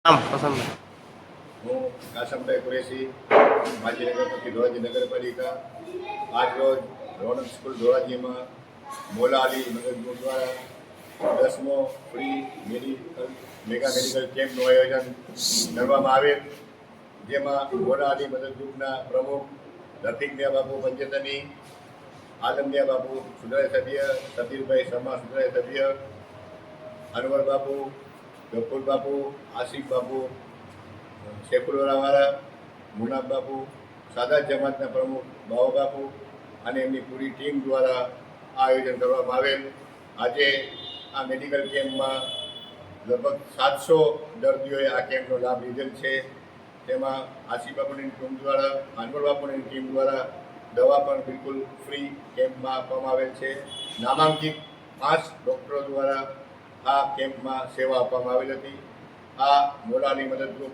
આમ પસંદ હું કાસમભાઈ કુરેશી, માજી નગરપતિ ધોરાજી નગરપાલિકા. આજ રોજ રોનક સ્કૂલ ધોરાજીમાં મોલા અલી મદદ ગ્રુપ દ્વારા 10મો ફ્રી મેગા મેડિકલ કેમ્પનું આયોજન કરવામાં આવેલ, જેમાં મોલા અલી મદદ ગ્રુપના પ્રમુખ રફીકમિયા બાપુ પંચતની, આલમમિયા બાપુ સુધારા સભ્ય, સતીરભાઈ શર્મા સુધારા સભ્ય, અનવર બાપુ, ગફુર બાપુ, આસિફ બાપુ, શેખુલવાળા, મુનાફ બાપુ, સાદાત જમાતના પ્રમુખ બાવા બાપુ અને એમની પૂરી ટીમ દ્વારા આ આયોજન કરવામાં આવેલ. આજે આ મેડિકલ કેમ્પમાં લગભગ 700 દર્દીઓએ આ કેમ્પનો લાભ લીધેલ છે. તેમાં આસિફ બાપુની ટીમ દ્વારા, અનવર બાપુની ટીમ દ્વારા દવા પણ બિલકુલ ફ્રી કેમ્પમાં આપવામાં આવેલ છે. નામાંકિત 5 ડૉક્ટરો દ્વારા આ કેમ્પમાં સેવા આપવામાં આવેલ હતી. આ મોલા અલી મદદ ગ્રુપ